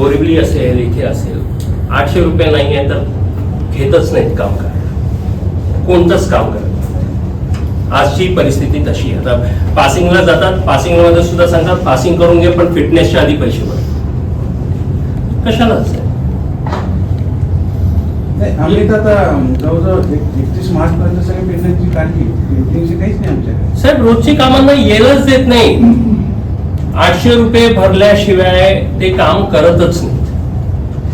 बोरिवली असेल, इथे असेल, 800 रुपये नाही आहे तर घेतच नाहीत काम करायला, कोणतंच काम करत नाही. आजची परिस्थिती तशी आहे. आता पासिंगला जातात, पासिंगमध्ये सुद्धा सांगतात पासिंग करून घे पण फिटनेसच्या आधी पैसे भर. कशाला असं आम्ही तर आता जवळजवळ 31 मार्च पर्यंत सगळी पेंटिंगची काढली, पेंटिंगची काहीच नाही आमच्याकडे. साहेब रोजची कामांना येलच देत नाही. 800 रुपये भरल्याशिवाय ते काम करतच नाही.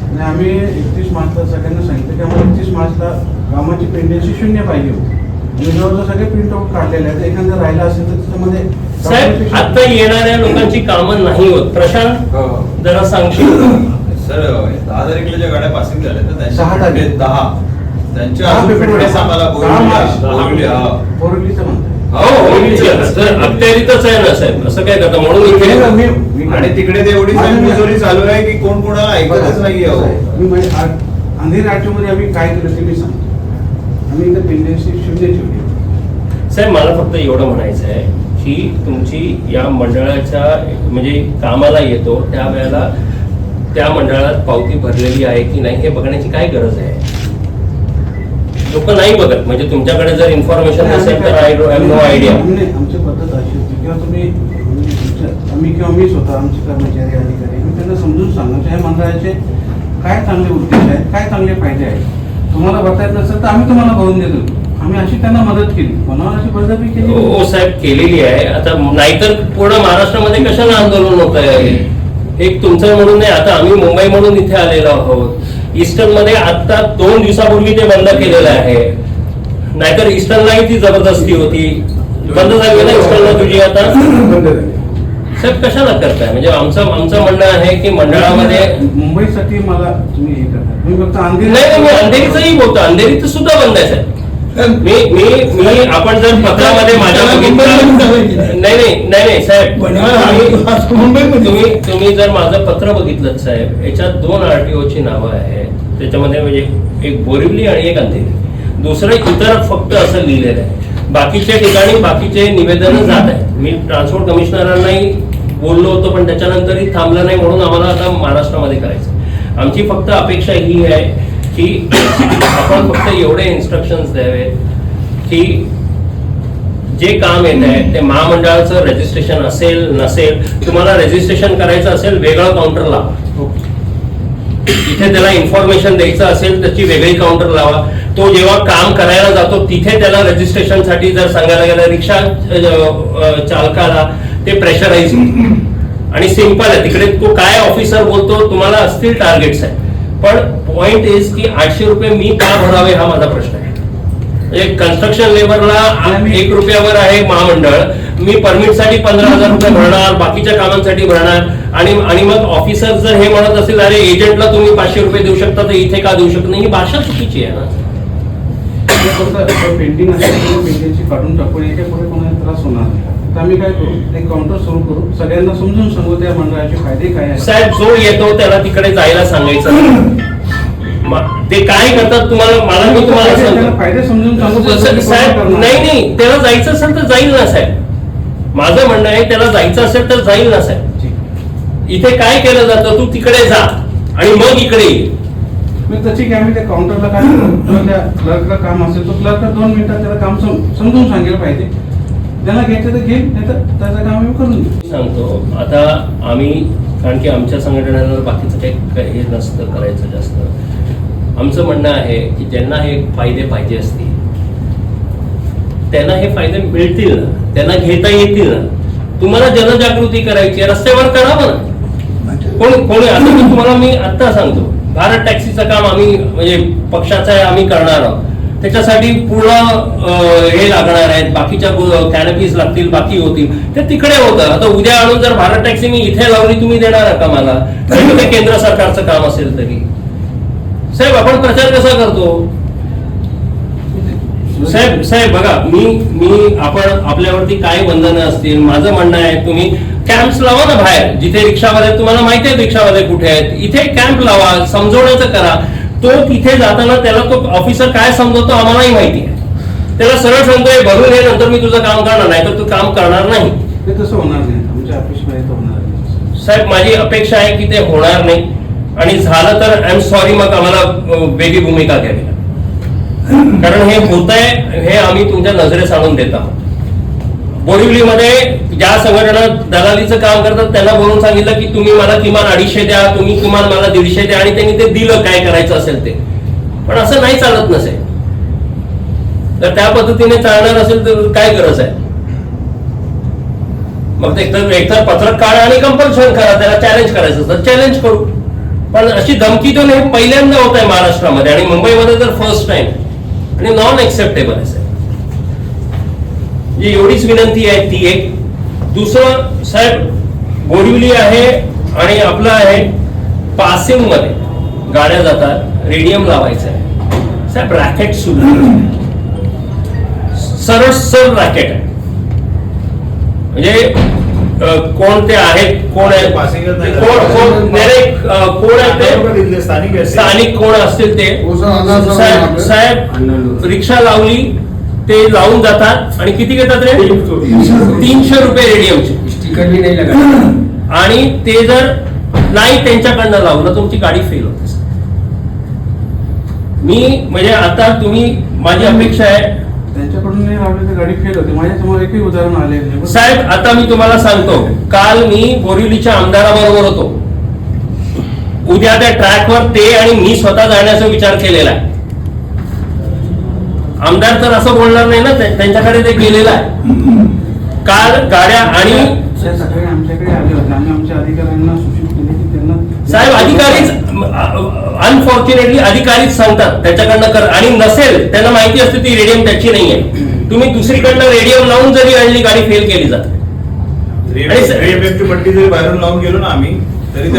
आणि आम्ही 31 मार्चला सगळ्यांना सांगितलं की आम्हाला 31 मार्चला कामाची पेंडिंगची 0 पाहिजे होती. आणि जवळजवळ सगळे प्रिंट आउट काढलेले आहेत. एखादं राहिला असेल तर त्याच्यामध्ये साहेब आता येणाऱ्या लोकांची कामं नाही होत. प्रशांत जरा सांगशील? सर 10,000 किलोच्या गाड्या पासिंग झाल्या तर 10 त्यांच्या आम्हाला बोरिवलीचं म्हणतात. अखत्यारीतच आहे ना साहेब, असं काय करता म्हणून इथे. आणि तिकडे ते एवढी मजुरी चालू आहे की कोण कोणाला ऐकतच नाही. अंधेरी आठवड्यामध्ये आम्ही काय केलं ते मी सांगतो. आम्ही इथं पेंडिंगची 0 ठेवली. साहेब मला फक्त एवढं म्हणायचं आहे की तुमची या मंडळाच्या म्हणजे कामाला येतो त्यावेळेला त्या मंडळात पावती भरलेली आहे की नाही हे बघण्याची काय गरज आहे? लोक नाही बघत. म्हणजे तुमच्याकडे जर इन्फॉर्मेशन नसेल तर आय हॅव नो आयडिया. आमची पद्धत अशी होती किंवा आम्ही किंवा मी स्वतः आमचे कर्मचारी अधिकारी मी त्यांना समजून सांगायचं ह्या मंडळाचे काय चांगले उद्देश आहेत, काय चांगले फायदे आहेत. तुम्हाला भरता येत नसेल तर आम्ही तुम्हाला भरून देतो. आम्ही अशी त्यांना मदत केली, कोणावर अशी बळजबरी केली? हो साहेब केलेली आहे. आता नाहीतर पूर्ण महाराष्ट्रामध्ये कशाला आंदोलन होत आहे? एक तुमचं म्हणून नाही, आता आम्ही मुंबई म्हणून इथे आलेलो आहोत. ईस्टर्न मध्ये आता 2 दिवसापूर्वी ते बंद केलेलं आहे. नाहीतर ईस्टर्नलाही ती जबरदस्ती होती. बंद झाली ना ईस्टर्नला तुझी आता? साहेब कशाला करताय? म्हणजे आमचं म्हणणं आहे की मंडळामध्ये मुंबईसाठी मला तुम्ही हे करता. तुम्ही फक्त अंधेरी नाही, मी अंधेरीचंही बोलतो. अंधेरीचं सुद्धा बंद आहे साहेब. मी आपण जर पत्रामध्ये माझ्या नाही साहेब, तुम्ही जर माझं पत्र बघितलं साहेब, याच्यात 2 RTOची नावं आहेत. त्याच्यामध्ये म्हणजे एक बोरिवली आणि एक अंधेरी. दुसरं इतर फक्त असं लिहिलेलं आहे. बाकीच्या ठिकाणी बाकीचे निवेदन जात आहेत. मी ट्रान्सपोर्ट कमिशनरांनाही बोललो होतो पण त्याच्यानंतरही थांबलं नाही म्हणून आम्हाला आता महाराष्ट्रामध्ये करायचं. आमची फक्त अपेक्षा ही आहे की आपण फक्त एवढे इन्स्ट्रक्शन्स द्यावेत की जे काम येत आहे ते महामंडळाचं रजिस्ट्रेशन असेल नसेल, तुम्हाला रजिस्ट्रेशन करायचं असेल वेगळं काउंटर लावा. तिथे त्याला इन्फॉर्मेशन द्यायचं असेल त्याची वेगळी काउंटर लावा. तो जेव्हा काम करायला जातो तिथे त्याला रजिस्ट्रेशन साठी जर सांगायला गेलं रिक्षा चालकाला ते प्रेशराईज आणि सिंपल आहे. तिकडे तो काय ऑफिसर बोलतो, तुम्हाला असतील टार्गेट्स आहे पण पॉइंट इज की 800 रुपये मी का भरावे हा माझा प्रश्न आहे. म्हणजे कन्स्ट्रक्शन लेबरला 1 रुपयावर आहे महामंडळ, मी परमिटसाठी 15,000 रुपये भरणार, बाकीच्या कामांसाठी भरणार आणि मग ऑफिसर जर हे म्हणत असेल अरे एजंटला तुम्ही 500 रुपये देऊ शकता तर इथे का देऊ शकत नाही, ही भाषा चुकीची आहे ना. पेंटिंग असेल पेंटिंगची काढून टाकून याच्या पुढे कोणाला त्रास होणार नाही. तर आम्ही काय करू, एक काउंटर सुरू करू, सगळ्यांना समजून सांगू त्या मंडळाचे फायदे काय आहेत. साहेब जो येतो त्याला तिकडे जायला सांगायचं. ते काय करतात मला मी तुम्हाला सांगतो फायदे समजून सांगू साहेब. नाही त्याला जायचं असेल तर जाईल ना साहेब. माझं म्हणणं आहे त्याला जायचं असेल तर जाईल ना साहेब. इथे काय केलं जातं, तू तिकडे जा आणि मग इकडे ये. मी तशी काय आम्ही त्या काउंटरला काय करू, त्या क्लर्कला काम असेल तो क्लर्क 2 मिनिटात त्याला काम समजून सांगायला पाहिजे. त्याला घ्यायचं तर घेईल, नाही तर त्याचं काम आम्ही करून देऊ. सांगतो आता आम्ही, कारण की आमच्या संघटनेला बाकीचं काही हे नसतं करायचं जास्त. आमचं म्हणणं आहे की ज्यांना हे फायदे पाहिजे असतील त्यांना हे फायदे मिळतील ना, त्यांना घेता येतील ना. तुम्हाला जनजागृती करायची रस्त्यावर करावं ना. कोणी आता मी तुम्हाला मी आत्ता सांगतो, भारत टॅक्सीचं काम आम्ही म्हणजे पक्षाचं आहे, आम्ही करणार आहोत. त्याच्यासाठी पूर्ण हे लागणार आहेत, बाकीच्या कॅनपीज लागतील, बाकी होतील, ते तिकडे होतं. आता उद्या आणून जर भारत टॅक्सी मी इथे लावली तुम्ही देणार का मला? ते केंद्र सरकारचं काम असेल तरी. साहेब आपण प्रचार कसा करतो साहेब बघा, मी आपण आपल्यावरती काय बंधनं असतील. माझं म्हणणं आहे तुम्ही कॅम्प्स लावा ना बाहेर, जिथे रिक्षावाले तुम्हाला माहिती आहे रिक्षावाले कुठे आहेत, इथे कॅम्प लावा, समजवण्याचं करा. तो तिथे जाताना त्याला तो ऑफिसर काय समजवतो आम्हालाही माहिती आहे. त्याला सरळ सांगतोय भरून हे नंतर मी तुझं काम करणार, नाही तर तू काम करणार नाही. ते तसं होणार नाही, आमच्या ऑफिसमध्ये होणार नाही. साहेब माझी अपेक्षा आहे की ते होणार नाही. आणि झालं तर आय एम सॉरी, मग आम्हाला वेगळी भूमिका घ्यावी लागेल. कारण हे होत आहे हे आम्ही तुमच्या नजरेस आणून देत आहोत. बोरिवलीमध्ये ज्या संघटना दलालीचं काम करतात त्यांना बोलून सांगितलं की तुम्ही मला किमान 250 द्या, तुम्ही किमान मला 150 द्या, आणि त्यांनी ते दिलं काय करायचं असेल ते. पण असं नाही चालत नसेल तर त्या पद्धतीने चालणार असेल तर काय गरज आहे? मग एकतर पत्रक काढा आणि कंपल्शन करा, त्याला चॅलेंज करायचं असतं चॅलेंज करू. पण अशी धमकी देऊन हे पहिल्यांदा होत आहे महाराष्ट्रामध्ये, आणि मुंबईमध्ये तर फर्स्ट टाइम, आणि नॉन एक्सेप्टेबल आहे. एवढीच विनंती आहे ती एक. दुसरं साहेब, बोरिवली आहे आणि आपलं आहे पासिंग मध्ये गाड्या जातात, रेडियम लावायचं आहे साहेब. रॅकेट सुरू सरळ रॅकेट आहे. म्हणजे कोण ते आहेत, कोण आहेत, पासिंगच नाही कोण आहे ते तिथले स्थानिक कोण असतील ते साहेब रिक्षा लावली, ते लावून जातात आणि किती घेतात रे? 300 रुपये रेडियमचे. आणि ते जर नाही त्यांच्याकडनं लावलं तुमची गाडी फेल होते. मी म्हणजे आता तुम्ही, माझी अपेक्षा आहे त्यांच्याकडून नाही लावले तर गाडी फेल होते. माझ्यासमोर एकही उदाहरण आले नाही साहेब. आता मी तुम्हाला सांगतो, काल मी बोरिवलीच्या आमदाराबरोबर होतो. उद्या त्या ट्रॅकवर ते आणि मी स्वतः जाण्याचा विचार केलेला आहे. आमदार तर असं बोलणार नाही ना, त्यांच्याकडे ते गेलेलं आहे. काल गाड्या आणि सकाळी आमच्याकडे आले होते, आम्ही आमच्या अधिकाऱ्यांना सूचित केले की त्यांना साहेब अधिकारीच अनफॉर्च्युनेटली अधिकारीच सांगतात त्याच्याकडनं कर, आणि नसेल त्यांना माहिती असते ती रेडियम त्याची नाहीये. तुम्ही दुसरीकडनं रेडियम लावून जरी आणली गाडी फेल केली जाते. रेडियमची पट्टी जरी बाहेरून लावून गेलो ना आम्ही तरी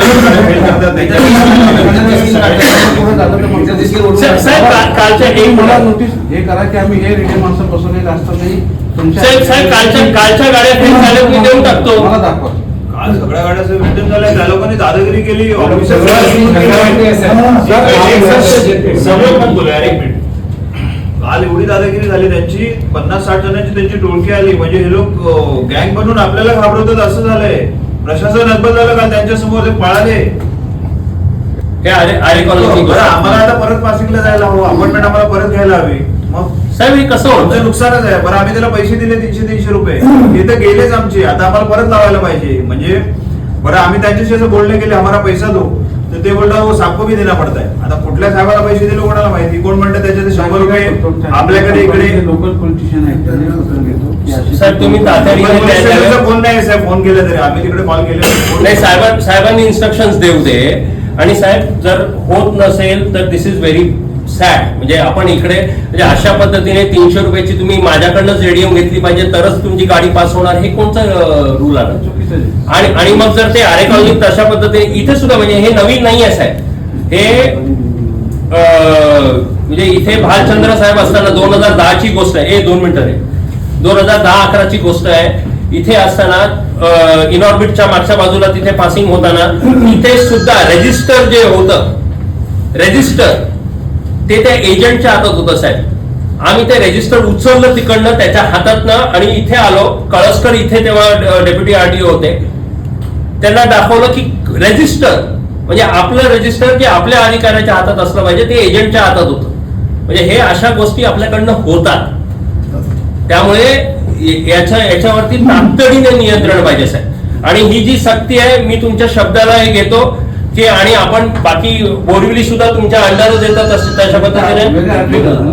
साहेब कालच्या मला नोटीस हे करा की आम्ही हे रेडियम माणसं बसवलेलं असतं नाही. साहेब कालच्या गाड्या फेल झाल्या मी देऊन टाकतो. मला दाखवा. काल सगळ्या गाड्या मेंटेन झाल्या, त्या लोकांनी दादागिरी केली. काल एवढी दादागिरी झाली त्यांची, 50-60 जणांची त्यांची टोळकी आली. म्हणजे हे लोक गँग बनून आपल्याला घाबरवतात असं झालंय. प्रशासन अद्भुत झालं का त्यांच्या समोर ते पळाले. आम्हाला आता परत पासिंगला जायला हवं, अपॉइंटमेंट आम्हाला परत घ्यायला हवी. मग साहेब हे कसं होतं? नुकसानच आहे. बरं आम्ही त्याला पैसे दिले 300 रुपये, हे तर गेलेच आमचे. आता आम्हाला परत लावायला पाहिजे. म्हणजे बरं आम्ही त्यांच्याशी असं बोलणे केले हमारा पैसा दो, तर ते बोलतात वो सापको भी देना पडता है. आता कुठल्या साहेबाला पैसे दिले कोणाला माहिती. कोण म्हणतं त्याच्यात 100 रुपये आपल्याकडे इकडे लोकल पोलिटिशियन आहेत त्यांनी उत्तर घेतो. साहेब तुम्ही तातडीने फोन नाही साहेब, फोन केला तरी आम्ही तिकडे कॉल केले नाही. साहेबांनी इन्स्ट्रक्शन्स देऊ दे. आणि साहेब जर होत नसेल तर दिस इज व्हेरी सॅड. म्हणजे आपण इकडे म्हणजे अशा पद्धतीने 300 रुपयाची तुम्ही माझ्याकडनंच रेडियम घेतली पाहिजे तरच तुमची गाडी पास होणार, हे कोणतं रूल आलं? आणि मग जर ते आरे कॉलनीत तशा पद्धतीने इथे सुद्धा, म्हणजे हे नवीन नाही आहे साहेब. हे म्हणजे इथे भालचंद्र साहेब असताना 2010 ची गोष्ट आहे. 2 मिनिटं रे, 2010-11 ची गोष्ट आहे. इथे असताना इनऑर्बिटच्या मागच्या बाजूला तिथे पासिंग होताना इथे सुद्धा रेजिस्टर जे होतं, रेजिस्टर ते त्या एजंटच्या हातात होतं साहेब. आम्ही ते रेजिस्टर उचललं तिकडनं त्याच्या हातातनं आणि इथे आलो. कळसकर इथे तेव्हा डेप्युटी आरटीओ होते. त्यांना दाखवलं की रेजिस्टर म्हणजे आपलं रेजिस्टर जे आपल्या अधिकाऱ्याच्या हातात असलं पाहिजे ते एजंटच्या हातात होतं. म्हणजे हे अशा गोष्टी आपल्याकडनं होतात. त्यामुळे याच्यावरती तातडीने नियंत्रण पाहिजे साहेब. आणि ही जी सक्ती आहे मी तुमच्या शब्दाला हे घेतो की, आणि आपण बाकी बोरिवली सुद्धा तुमच्या अंडरच येतात तशा पद्धतीने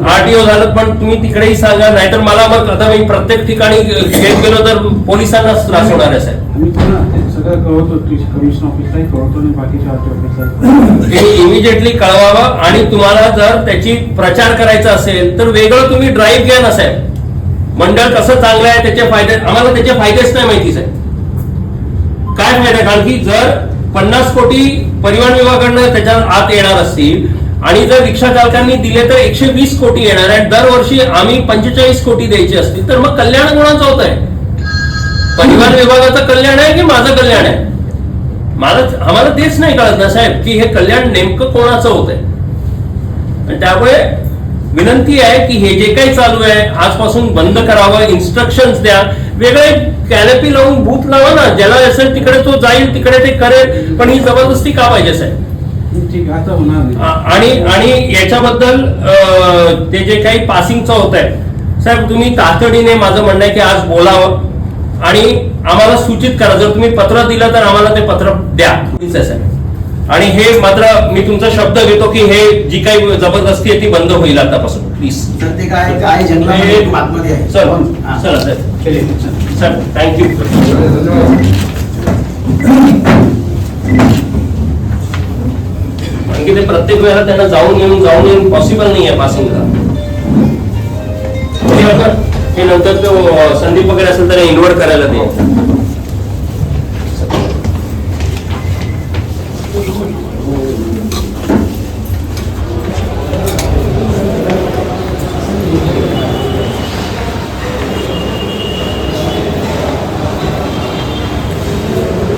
आरटीओ झालं, पण तुम्ही तिकडेही सांगा, नाहीतर मला मग आता मी प्रत्येक ठिकाणी घेत गेलो तर पोलिसांनाच त्रास होणार आहे साहेब. सगळं कळवतो, कमिशन ऑफिसलाही कळवतो आणि बाकीच्या ऑफिसला इमिजिएटली कळवावं. आणि तुम्हाला जर त्याची प्रचार करायचा असेल तर वेगळं तुम्ही ड्राईव्ह घ्या ना साहेब. मंडळ कसं चांगलं आहे त्याचे फायदे, आम्हाला त्याचे फायदेच नाही माहिती साहेब. काय फायदा? कारण की जर 50 कोटी परिवहन विभागाकडनं त्याच्या आत येणार असतील आणि जर रिक्षा चालकांनी दिले तर 120 कोटी येणार आहे. दरवर्षी आम्ही 45 कोटी द्यायची असतील तर मग कल्याण कोणाचं होत आहे? परिवहन विभागाचं कल्याण आहे की माझं कल्याण आहे? आम्हाला तेच नाही कळत ना साहेब की हे कल्याण नेमकं कोणाचं होत आहे. आणि त्यामुळे विनंती आहे की हे जे काही चालू आहे आजपासून बंद करावं. इन्स्ट्रक्शन्स द्या, वेगळे कॅनपी लावून बूथ लावा ना, ज्याला असेल तिकडे तो जाईल, तिकडे ते करेल. पण ही जबरदस्ती का पाहिजे साहेब? ठीक आहे, आता होणार नाही. आणि याच्याबद्दल ते जे काही पासिंगचं होत आहे साहेब, तुम्ही तातडीने, माझं म्हणणं आहे की आज बोलावं आणि आम्हाला सूचित करा. जर तुम्ही पत्र दिलं तर आम्हाला ते पत्र द्या साहेब. आणि हे मात्र मी तुमचा शब्द घेतो की हे जी काही जबरदस्ती आहे ती बंद होईल आतापासून, प्लीज. तर ते काय जंगलामध्ये आतमध्ये आहे. चला साहेब, सर थँक्यू. आणखी ते प्रत्येक वेळेला त्यांना जाऊन येऊन पॉसिबल नाही आहे पासिंगला. हे नंतर तो संदीप वगैरे असेल तर इन्व्हर्ट करायला दे.